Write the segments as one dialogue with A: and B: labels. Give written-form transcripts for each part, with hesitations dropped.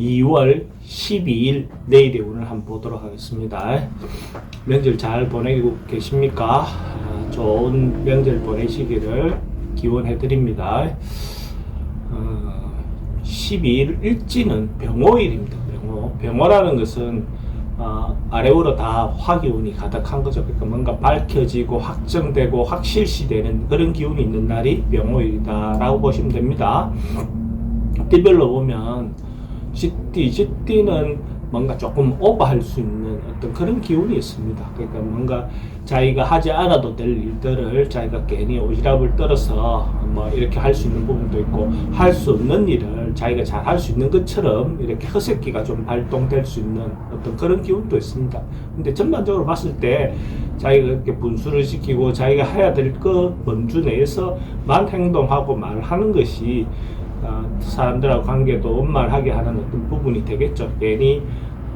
A: 2월 12일 내일의 운을 한번 보도록 하겠습니다. 명절 잘 보내고 계십니까? 좋은 명절 보내시기를 기원해 드립니다. 12일 일지는 병호일입니다. 병호라는 것은 아래로 다 화기운이 가득한 거죠. 그러니까 뭔가 밝혀지고 확정되고 확실시되는 그런 기운이 있는 날이 병호일이다라고 보시면 됩니다. 띠별로 보면 쥐띠는 뭔가 조금 오버할 수 있는 어떤 그런 기운이 있습니다. 그러니까 뭔가 자기가 하지 않아도 될 일들을 자기가 괜히 오지랖을 떨어서 뭐 이렇게 할 수 있는 부분도 있고, 할 수 없는 일을 자기가 잘 할 수 있는 것처럼 이렇게 허세끼가 좀 발동될 수 있는 어떤 그런 기운도 있습니다. 근데 전반적으로 봤을 때 자기가 이렇게 분수를 시키고 자기가 해야 될 그 범주 내에서만 행동하고 말하는 것이 사람들하고 관계도 원만하게 하는 어떤 부분이 되겠죠. 괜히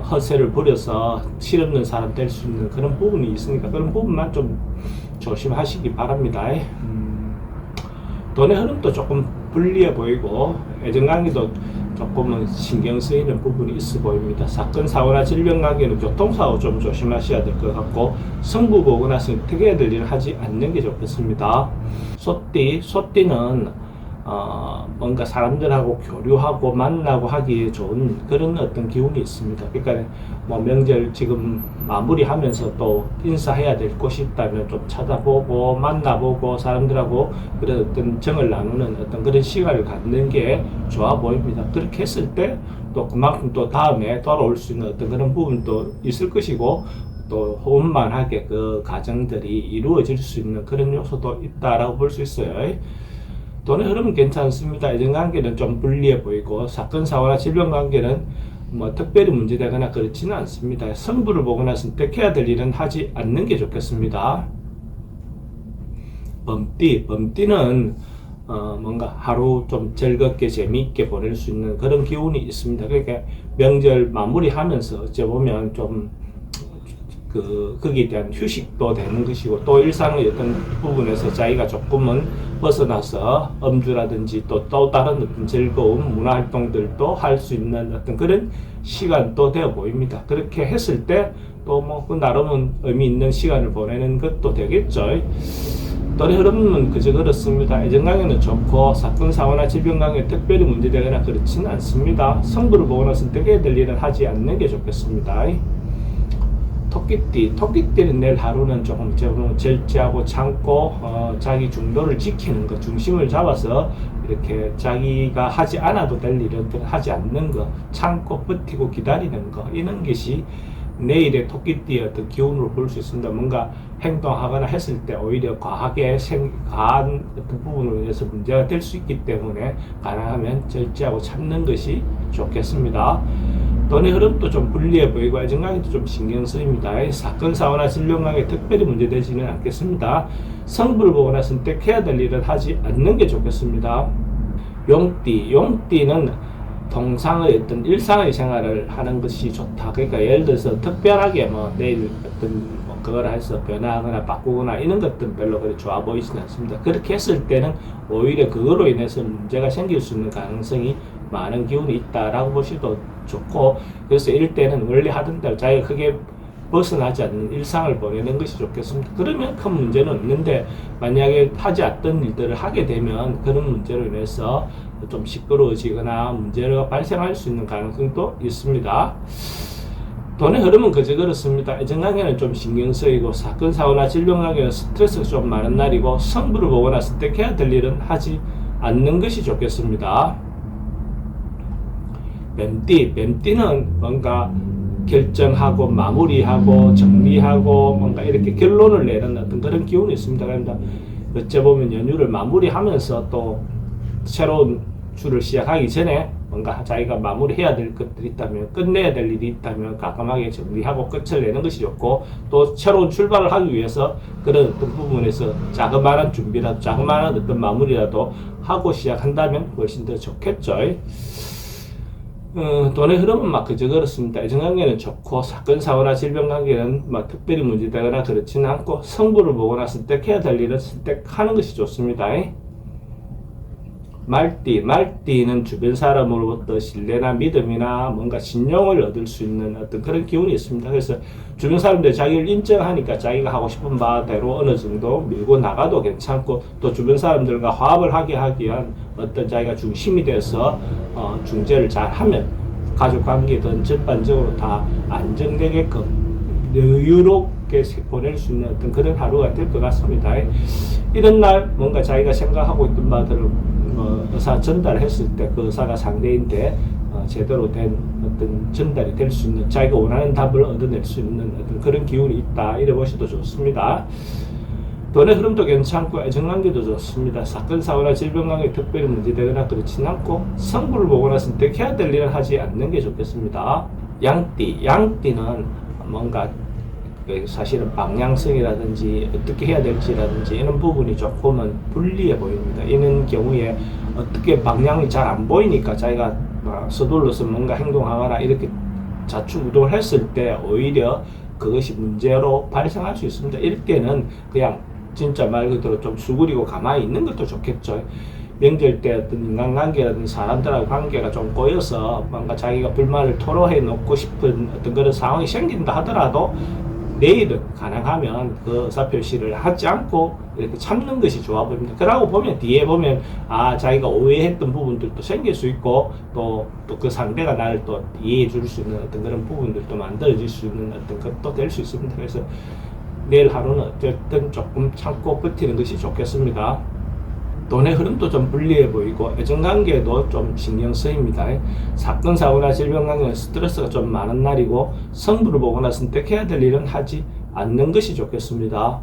A: 허세를 부려서 실없는 사람 될 수 있는 그런 부분이 있으니까 그런 부분만 좀 조심하시기 바랍니다. 돈의 흐름도 조금 불리해 보이고 애정관계도 조금은 신경 쓰이는 부분이 있어 보입니다. 사건, 사고나 질병 관계는 교통사고 좀 조심하셔야 될 것 같고, 성부 보고 나서 어떻게 해야 될 일을 하지 않는 게 좋겠습니다. 소띠는 뭔가 사람들하고 교류하고 만나고 하기에 좋은 그런 어떤 기운이 있습니다. 그러니까 뭐 명절 지금 마무리하면서 또 인사해야 될 곳이 있다면 좀 찾아보고 만나보고 사람들하고 그런 어떤 정을 나누는 어떤 그런 시간을 갖는 게 좋아 보입니다. 그렇게 했을 때 또 그만큼 또 다음에 돌아올 수 있는 어떤 그런 부분도 있을 것이고, 또 원만하게 그 가정들이 이루어질 수 있는 그런 요소도 있다라고 볼 수 있어요. 돈의 흐름은 괜찮습니다. 애정관계는 좀 불리해 보이고, 사건, 사고나 질병 관계는 뭐 특별히 문제되거나 그렇지는 않습니다. 성부를 보고 나서 선택해야 될 일은 하지 않는 게 좋겠습니다. 범띠는 뭔가 하루 좀 즐겁게 재미있게 보낼 수 있는 그런 기운이 있습니다. 그러니까 명절 마무리하면서 어찌 보면 좀 거기에 대한 휴식도 되는 것이고, 또 일상의 어떤 부분에서 자기가 조금은 벗어나서 음주라든지 또 다른 어떤 즐거운 문화 활동들도 할 수 있는 어떤 그런 시간도 되어 보입니다. 그렇게 했을 때 또 뭐 그 나름은 의미 있는 시간을 보내는 것도 되겠죠. 돈의 흐름은 그저 그렇습니다. 애정관계는 좋고, 사건, 사고나 질병 관계 특별히 문제되거나 그렇지는 않습니다. 성부를 보고 나서 선택해야 될 일은 하지 않는 게 좋겠습니다. 토끼띠는 내일 하루는 조금 절제하고 참고 자기 중도를 지키는 것, 중심을 잡아서 이렇게 자기가 하지 않아도 될 일은 하지 않는 것, 참고 버티고 기다리는 것, 이런 것이 내일의 토끼띠의 어떤 기운으로 볼 수 있습니다. 뭔가 행동하거나 했을 때 오히려 과한 어떤 부분으로 인해서 문제가 될 수 있기 때문에 가능하면 절제하고 참는 것이 좋겠습니다. 돈의 흐름도 좀 불리해 보이고 애정관계도 좀 신경 쓰입니다. 사건, 사고나 질병 관계 특별히 문제되지는 않겠습니다. 성부를 보거나 선택해야 될 일은 하지 않는 게 좋겠습니다. 용띠는 통상의 어떤 일상의 생활을 하는 것이 좋다. 그러니까 예를 들어서 특별하게 뭐 내일 어떤 그걸 해서 변화하거나 바꾸거나 이런 것들은 별로 그렇게 좋아 보이지는 않습니다. 그렇게 했을 때는 오히려 그거로 인해서 문제가 생길 수 있는 가능성이 많은 기운이 있다라고 보시도 좋고, 그래서 이럴 때는 원래 하던 대로 자기가 크게 벗어나지 않는 일상을 보내는 것이 좋겠습니다. 그러면 큰 문제는 없는데, 만약에 하지 않던 일들을 하게 되면 그런 문제로 인해서 좀 시끄러워지거나 문제가 발생할 수 있는 가능성도 있습니다. 돈의 흐름은 그저 그렇습니다. 애정관계는 좀 신경 쓰이고, 사건, 사고나 질병 관계는 스트레스가 좀 많은 날이고, 성부를 보거나 선택해야 될 일은 하지 않는 것이 좋겠습니다. 뱀띠는 뭔가 결정하고 마무리하고 정리하고 뭔가 이렇게 결론을 내는 어떤 그런 기운이 있습니다. 그러니까 어째보면 연휴를 마무리하면서 또 새로운 주를 시작하기 전에 뭔가 자기가 마무리해야 될 것들이 있다면, 끝내야 될 일이 있다면 가감하게 정리하고 끝을 내는 것이 좋고, 또 새로운 출발을 하기 위해서 그런 어떤 부분에서 자그마한 준비라도, 자그마한 어떤 마무리라도 하고 시작한다면 훨씬 더 좋겠죠. 돈의 흐름은 막 그저 그렇습니다. 애정관계는 좋고, 사건, 사고나 질병 관계는 막 특별히 문제되거나 그렇지는 않고, 성부를 보거나 선택해야 될 일은 선택하는 것이 좋습니다. 말띠는 주변 사람으로부터 신뢰나 믿음이나 뭔가 신용을 얻을 수 있는 어떤 그런 기운이 있습니다. 그래서 주변 사람들이 자기를 인정하니까 자기가 하고 싶은 바대로 어느 정도 밀고 나가도 괜찮고, 또 주변 사람들과 화합을 하게 하기 위한 어떤 자기가 중심이 돼서 중재를 잘 하면 가족 관계든 전반적으로 다 안정되게끔 여유롭게 보낼 수 있는 어떤 그런 하루가 될 것 같습니다. 이런 날 뭔가 자기가 생각하고 있던 바들을 의사 전달했을 때 그 의사가 상대인데 제대로 된 어떤 전달이 될 수 있는, 자기가 원하는 답을 얻어낼 수 있는 어떤 그런 기운이 있다, 이래 보셔도 좋습니다. 돈의 흐름도 괜찮고 애정관계도 좋습니다. 사건, 사고나 질병관계 특별히 문제되거나 그렇진 않고, 성부를 보거나 선택해야 될 일은 하지 않는 게 좋겠습니다. 양띠는 뭔가 사실은 방향성이라든지 어떻게 해야 될지라든지 이런 부분이 조금은 불리해 보입니다. 이런 경우에 어떻게 방향이 잘 안 보이니까 자기가 서둘러서 뭔가 행동하거나 이렇게 좌충우돌 했을 때 오히려 그것이 문제로 발생할 수 있습니다. 이럴 때는 그냥 진짜 말 그대로 좀 수그리고 가만히 있는 것도 좋겠죠. 명절 때 어떤 인간관계라든지 사람들하고 관계가 좀 꼬여서 뭔가 자기가 불만을 토로해 놓고 싶은 어떤 그런 상황이 생긴다 하더라도 내일은 가능하면 그 의사표시를 하지 않고 이렇게 참는 것이 좋아 보입니다. 그러고 보면 뒤에 보면 자기가 오해했던 부분들도 생길 수 있고, 또 그 상대가 나를 또 이해해 줄 수 있는 어떤 그런 부분들도 만들어질 수 있는 어떤 것도 될 수 있습니다. 그래서 내일 하루는 어쨌든 조금 참고 버티는 것이 좋겠습니다. 돈의 흐름도 좀 불리해 보이고 애정관계도 좀 신경 쓰입니다. 사건, 사고나 질병관계는 스트레스가 좀 많은 날이고, 성부를 보거나 선택해야 될 일은 하지 않는 것이 좋겠습니다.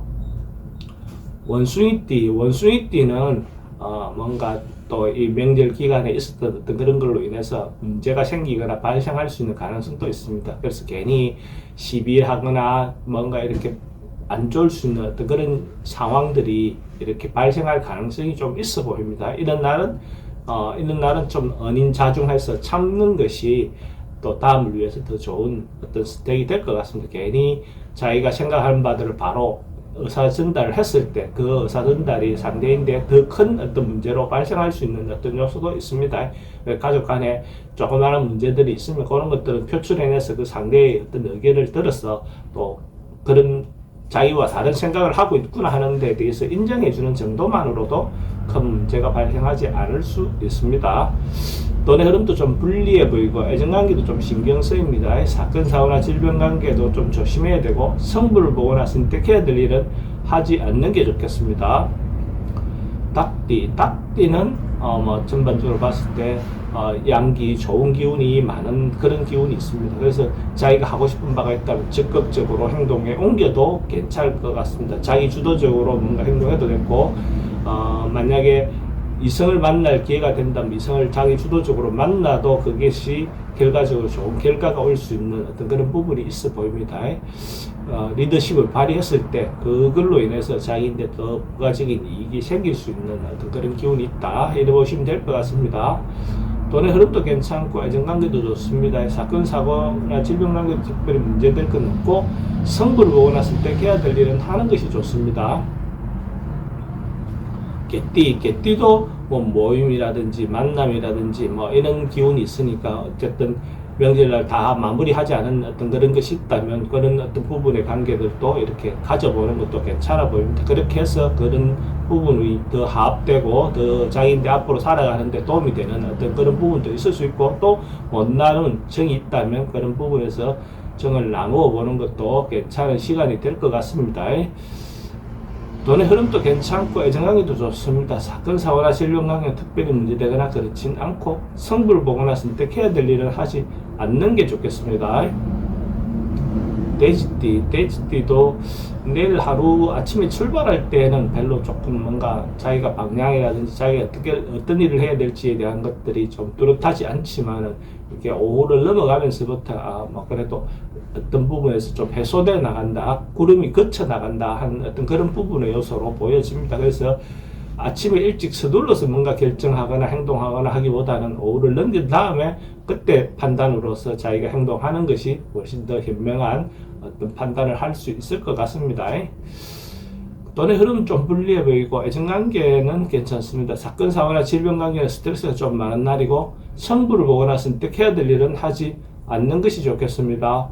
A: 원숭이띠는 뭔가 또 이 명절 기간에 있었던 어떤 그런 걸로 인해서 문제가 생기거나 발생할 수 있는 가능성도 있습니다. 그래서 괜히 시비하거나 뭔가 이렇게 안 좋을 수 있는 어떤 그런 상황들이 이렇게 발생할 가능성이 좀 있어 보입니다. 이런 날은 좀 은인자중해서 참는 것이 또 다음을 위해서 더 좋은 어떤 스택이 될 것 같습니다. 괜히 자기가 생각하는 바들을 바로 의사 전달을 했을 때 그 의사 전달이 상대인데 더 큰 어떤 문제로 발생할 수 있는 어떤 요소도 있습니다. 가족 간에 조그마한 문제들이 있으면 그런 것들은 표출해내서 그 상대의 어떤 의견을 들어서 또 그런 자기와 다른 생각을 하고 있구나 하는 데 대해서 인정해주는 정도만으로도 큰 문제가 발생하지 않을 수 있습니다. 돈의 흐름도 좀 불리해 보이고 애정관계도 좀 신경 쓰입니다. 사건, 사고나 질병관계도 좀 조심해야 되고, 성부를 보거나 선택해야 될 일은 하지 않는 게 좋겠습니다. 닭띠는 전반적으로 봤을 때 양기, 좋은 기운이 많은 그런 기운이 있습니다. 그래서 자기가 하고 싶은 바가 있다면 적극적으로 행동에 옮겨도 괜찮을 것 같습니다. 자기 주도적으로 뭔가 행동해도 됐고, 만약에 이성을 만날 기회가 된다면 이성을 자기 주도적으로 만나도 그것이 결과적으로 좋은 결과가 올 수 있는 어떤 그런 부분이 있어 보입니다. 리더십을 발휘했을 때 그걸로 인해서 자기인데 더 부가적인 이익이 생길 수 있는 어떤 그런 기운이 있다, 이렇게 보시면 될 것 같습니다. 돈의 흐름도 괜찮고 애정관계도 좋습니다. 사건, 사고나 질병관계도 특별히 문제될 건 없고, 성부를 보거나 선택해야 될 일은 하는 것이 좋습니다. 개띠도 모임이라든지 만남이라든지 이런 기운이 있으니까 어쨌든 명절날 다 마무리하지 않은 어떤 그런 것이 있다면 그런 어떤 부분의 관계들도 이렇게 가져보는 것도 괜찮아 보입니다. 그렇게 해서 그런 부분이 더 화합되고 더 자기인데 앞으로 살아가는데 도움이 되는 어떤 그런 부분도 있을 수 있고, 또 못 나눈 정이 있다면 그런 부분에서 정을 나누어 보는 것도 괜찮은 시간이 될 것 같습니다. 돈의 흐름도 괜찮고 애정관계도 좋습니다. 사건, 사고나 질병관계는 특별히 문제되거나 그렇진 않고, 성부를 보거나 선택해야 될 일은 하지 않는 게 좋겠습니다. 돼지띠도 내일 하루 아침에 출발할 때는 별로 조금 뭔가 자기가 방향이라든지 자기가 어떤 일을 해야 될지에 대한 것들이 좀 뚜렷하지 않지만은, 이렇게 오후를 넘어가면서부터 그래도 어떤 부분에서 좀 해소돼 나간다, 구름이 거쳐 나간다 하는 어떤 그런 부분의 요소로 보여집니다. 그래서 아침에 일찍 서둘러서 뭔가 결정하거나 행동하거나 하기보다는 오후를 넘긴 다음에 그때 판단으로서 자기가 행동하는 것이 훨씬 더 현명한 어떤 판단을 할 수 있을 것 같습니다. 돈의 흐름은 좀 불리해 보이고 애정관계는 괜찮습니다. 사건 사고나 질병 관계는 스트레스가 좀 많은 날이고, 성부를 보거나 선택해야 될 일은 하지 않는 것이 좋겠습니다.